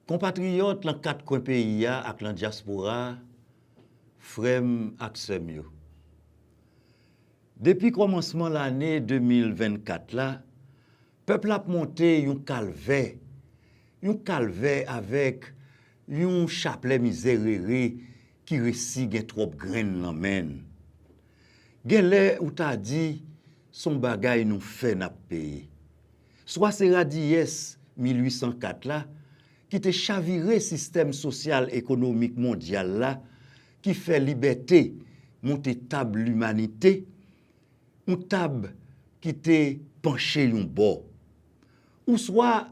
Compatriotes dans quatre coins pays ak la diaspora, frem ak sèm yo. Depuis commencement l'année 2024 là, peuple a monté yon calvaire avec yon chapelet miséréré qui resi gen trop grain nan men. Gen lè ou ta dit son bagay nou fait nap paye. Soit c'est Radies 1804 là qui te chaviré système social économique mondial là qui fait liberté monter table l'humanité, une table qui te penché yon bord. Ou soit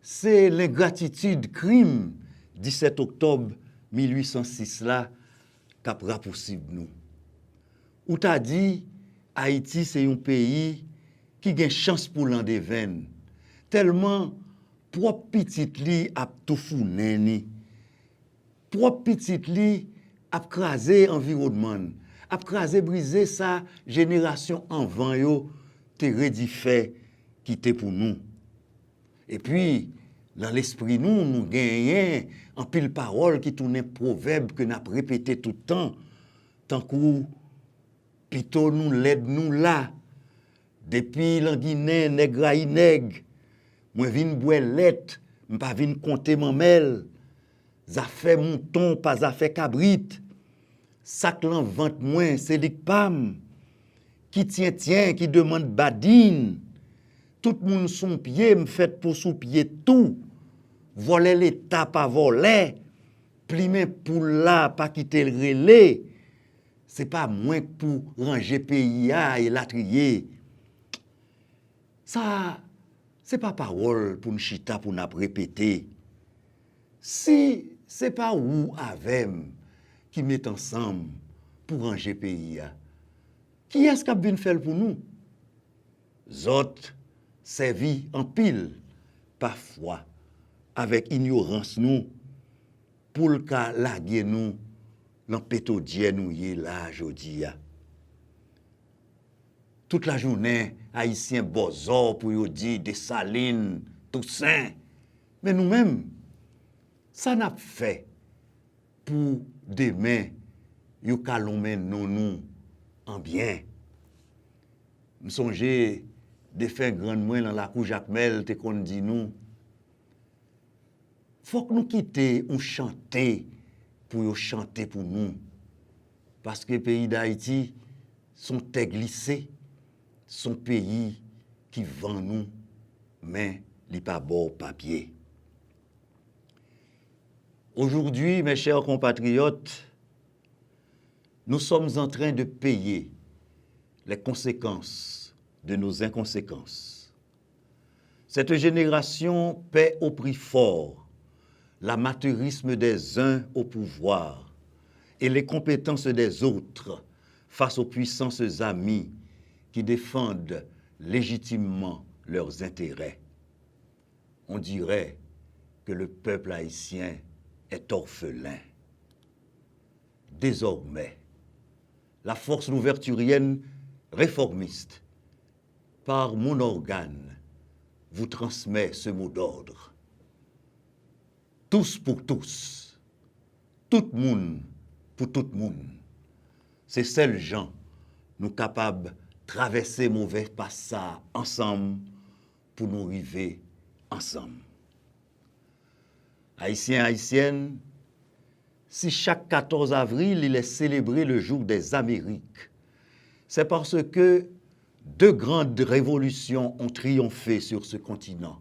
c'est l'ingratitude crime 17 octobre 1806 là k'ap rapoussible nous. Ou ta dit Haïti c'est un pays qui gen chance pour l'an de veine. Tellement propre petite li ap tout founen ni. Propre petite li ap krasé environnement, ap krasé brisé sa génération avant yo te redifait qui te pour nous. Et puis dans l'esprit nous gagnons en pile parole qui tourne proverbe que n'a répété tout le temps tant que pito nous l'aide nous là depuis l'an Guinée nègre nègre moi vinn boelette m'pa vinn compter mamel ça fait mouton pas ça fait cabrit sac l'en vente moins c'est lik pam qui tient qui demande badine tout moun son pied me fait pour sous pied tout voler l'état pas voler plimer pour là pas quitter le relais c'est pas moins pour ranger pays et la trier ça c'est pas parole pour une chita pour n'a répéter si c'est pas ou avem qui met ensemble pour ranger pays qui est-ce qui vient faire pour nous autres servi en pile parfois avec ignorance nous pour le cas laguer nous dans pétodien nous y là jodi toute la journée haïtien bozor pour yo dire Dessalines Toussaint mais nous-mêmes ça n'a fait pour demain yo calomé nous en bien me songer de faire grande moins dans la cour Jacmel te kon dit nous faut que nous quitter on chanter pour yo chanter pour nous parce que pays d'Haïti sont glissés son pays qui vend nous mais li pas bord papier. Aujourd'hui mes chers compatriotes, nous sommes en train de payer les conséquences de nos inconséquences. Cette génération paie au prix fort l'amateurisme des uns au pouvoir et les compétences des autres face aux puissances amies qui défendent légitimement leurs intérêts. On dirait que le peuple haïtien est orphelin. Désormais, la force louverturienne réformiste, par mon organe, vous transmet ce mot d'ordre. Tous pour tous, tout monde pour tout monde. C'est seuls gens nous capables traverser mauvais passage ensemble pour nous arriver ensemble. Haïtiens, Haïtiennes, si chaque 14 avril il est célébré le jour des Amériques, c'est parce que deux grandes révolutions ont triomphé sur ce continent.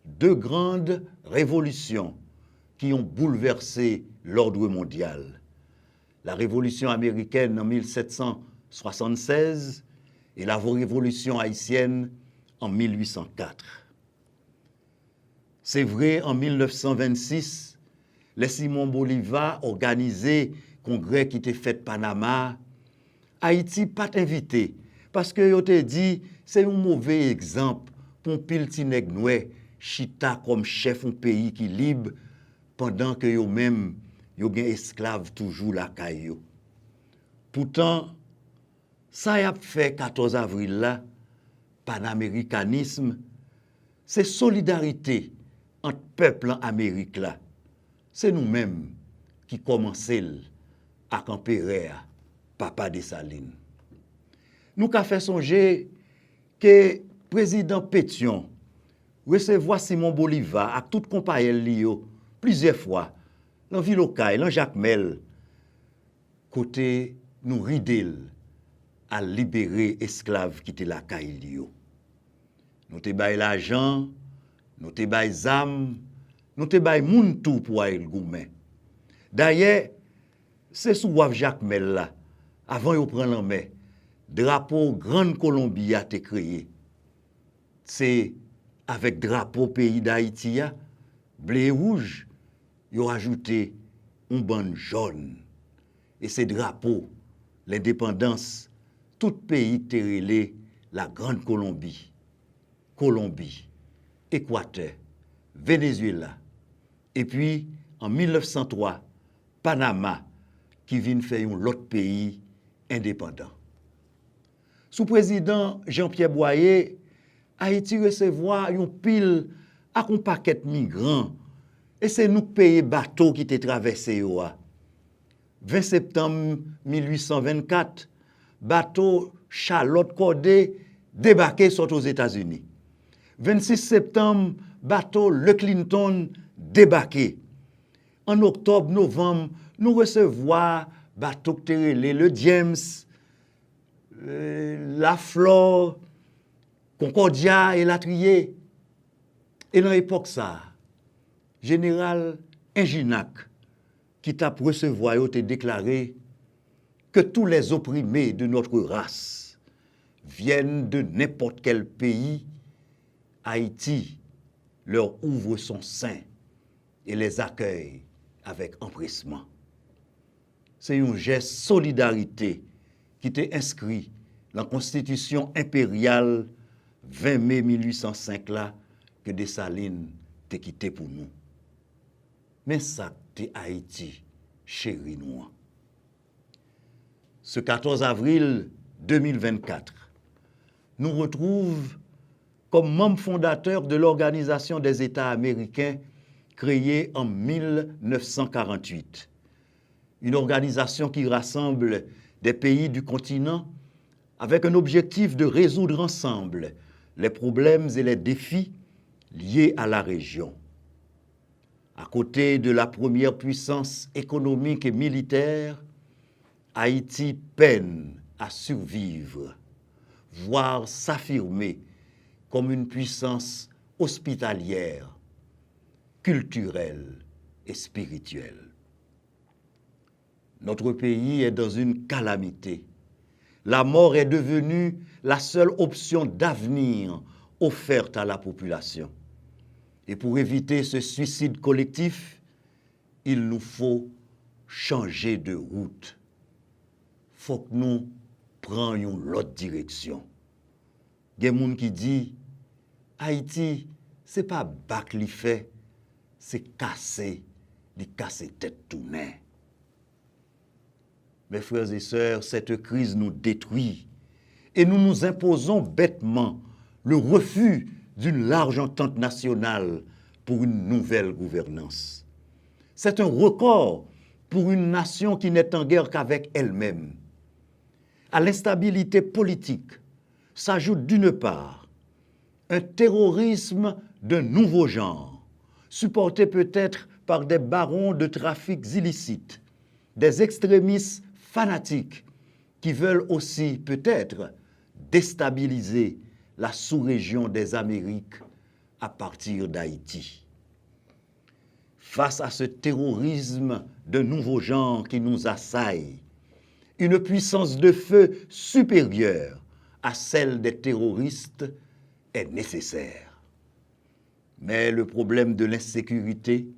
Deux grandes révolutions qui ont bouleversé l'ordre mondial. La révolution américaine en 1776 et la révolution haïtienne en 1804. C'est vrai, en 1926, les Simon Bolivar organisé congrès qui était fait Panama. Haïti pas invité parce que yo te dit c'est un mauvais exemple pour pile ti nèg noué chita comme chef un pays qui libre pendant que yo même yo gen esclave toujours la caillou. Pourtant ça y a fait 14 avril là panaméricanisme c'est solidarité entre peuple en Amérique là, c'est nous-mêmes qui commençons à camper à Papa Dessalines. Nous avons fait songer que le président Pétion recevoir Simon Bolivar à toute compagnie plusieurs fois dans ville locale, dans Jacques Mel, côté nous ridel à libérer esclaves qui étaient la caillio. Nous te bay l'argent, nous te bay zam, nous te bay moun tout pour aller le goumen. D'ailleurs, c'est sous Jacques Mel là, avant de prendre en main, drapeau Grande Colombie a été créé. C'est avec drapeau pays d'Haïti, bleu et rouge, ils ont ajouté un bande jaune. Et ces drapeaux, l'indépendance, tout pays terrelé, la Grande Colombie, Colombie, Équateur, Venezuela. Et puis, en 1903, Panama, qui vient faire un autre pays indépendant. Sous président Jean-Pierre Boyer, Haïti recevoir un pile à un paquet de migrants. Et c'est nous qui payons bateau qui était traversé. 20 septembre 1824, bateau Charlotte Corday débarqué aux États-Unis. 26 septembre, bateau Le Clinton débarqué. En octobre, novembre, nous recevons bateau le James, la Flore, Concordia et la Trier. Et dans l'époque ça, général Inginac, qui t'a recevoir, a déclaré que tous les opprimés de notre race viennent de n'importe quel pays. Haïti leur ouvre son sein et les accueille avec empressement. C'est un geste de solidarité qui était inscrit dans la Constitution impériale 20 mai 1805 là, que Dessalines t'a quitté pour nous. Mais ça, c'est Haïti, chéri nous. Ce 14 avril 2024, nous retrouve comme membre fondateur de l'Organisation des États américains créée en 1948. Une organisation qui rassemble des pays du continent avec un objectif de résoudre ensemble les problèmes et les défis liés à la région. À côté de la première puissance économique et militaire, Haïti peine à survivre, voire s'affirmer comme une puissance hospitalière, culturelle et spirituelle. Notre pays est dans une calamité. La mort est devenue la seule option d'avenir offerte à la population. Et pour éviter ce suicide collectif, il nous faut changer de route. Il faut que nous prenions l'autre direction. Il y a des gens qui disent Haïti, ce n'est pas bac li fait, c'est casser tête tournée. Mes frères et sœurs, cette crise nous détruit et nous nous imposons bêtement le refus d'une large entente nationale pour une nouvelle gouvernance. C'est un record pour une nation qui n'est en guerre qu'avec elle-même. À l'instabilité politique s'ajoute d'une part un terrorisme de nouveau genre, supporté peut-être par des barons de trafics illicites, des extrémistes fanatiques qui veulent aussi peut-être déstabiliser la sous-région des Amériques à partir d'Haïti. Face à ce terrorisme de nouveau genre qui nous assaille, une puissance de feu supérieure à celle des terroristes est nécessaire. Mais le problème de l'insécurité,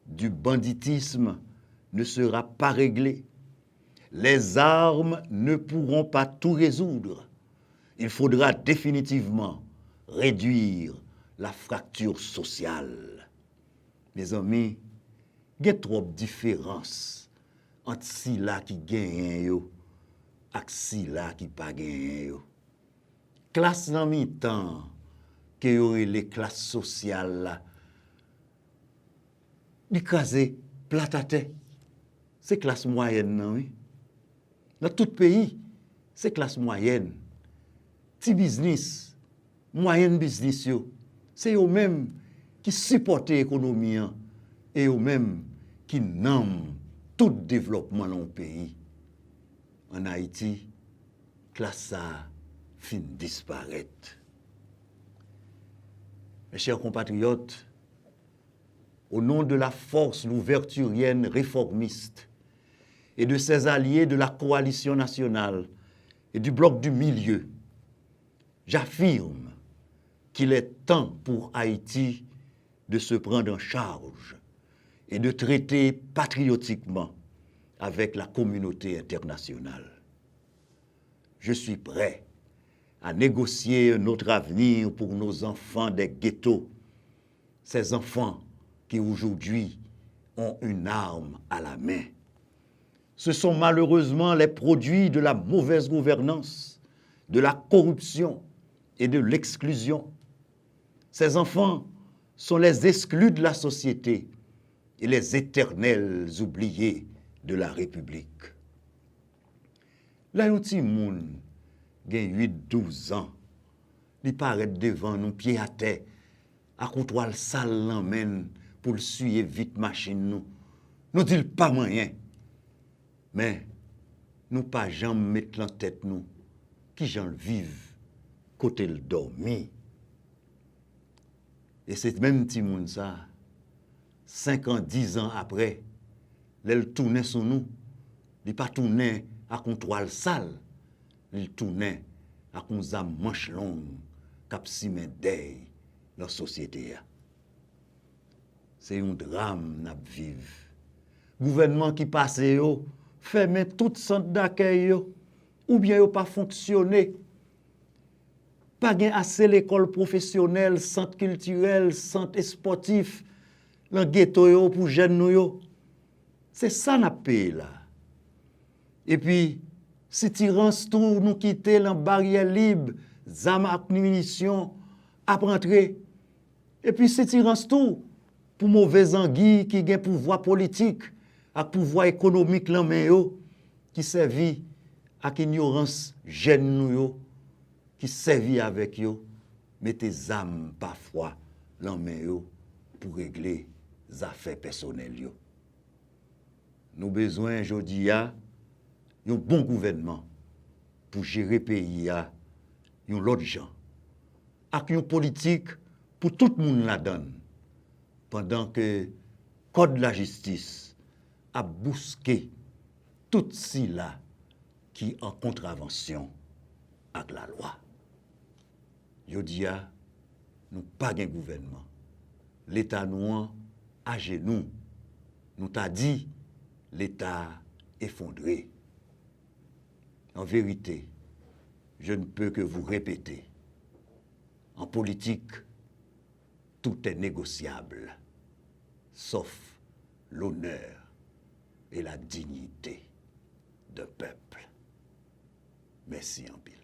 du banditisme ne sera pas réglé. Les armes ne pourront pas tout résoudre. Il faudra définitivement réduire la fracture sociale. Mes amis, il y a trop de différences entre si là qui gagne et si là qui pas gagne. Classe dans mi-temps, que les classes sociales là, l'écraser, platater. C'est classe moyenne, non, oui? Dans tout pays, c'est classe moyenne. Petit business, moyenne business, c'est eux-mêmes qui supportent l'économie et eux-mêmes qui nomment tout développement dans le pays. En Haïti, classe ça fin disparaître. Mes chers compatriotes, au nom de la force louverturienne réformiste et de ses alliés de la coalition nationale et du bloc du milieu, j'affirme qu'il est temps pour Haïti de se prendre en charge et de traiter patriotiquement avec la communauté internationale. Je suis prêt à négocier notre avenir pour nos enfants des ghettos, ces enfants qui aujourd'hui ont une arme à la main. Ce sont malheureusement les produits de la mauvaise gouvernance, de la corruption et de l'exclusion. Ces enfants sont les exclus de la société et les éternels oubliés de la République. Là, un petit monde, gen 8-12 ans, il paraît devant nous, pied à terre, à comptoir sale l'emmène pour le suivre vite machine nous. Nous disons pas moyen. Mais nous pas jamais mettre en tête nous qui j'en vive côté le dormi. Et c'est même petit monde ça, 5 ans, 10 ans après, l'elle tournait sur nous, il pas tourner à comptoir sale, il tournait à un manche longue, cap simen deuil dans la société. C'est un drame n'a vivre. Gouvernement qui passe yo, ferme tout centre d'accueil yo, ou bien yo pas fonctionner. Pas gen assez l'école professionnelle, centre culturel, centre sportif, dans ghetto yo pour jeunes nou yo. C'est ça n'a payé là. Et puis si tirance tout nous quitter dans barrière libre, zam ak munitions à rentrer. Et puis si tirance tout pour mauvais anguilles qui gen pouvoir politique, ak pouvoir économique lan men yo, qui servi ak ignorance jeune nou yo, qui servi avec yo, mettez âmes parfois lan men yo pour régler les affaires personnelles yo. Nous besoin jodi a un bon gouvernement pour gérer pays a yon l'autre gens ak une politique pour tout le monde la donne pendant que code de la justice a bousqué tout si là qui en contravention avec la loi. Jodi a nous pas un gouvernement. L'État nous à genoux. Nous t'a dit l'État effondré. En vérité, je ne peux que vous répéter. En politique, tout est négociable, sauf l'honneur et la dignité d'un peuple. Merci en pile.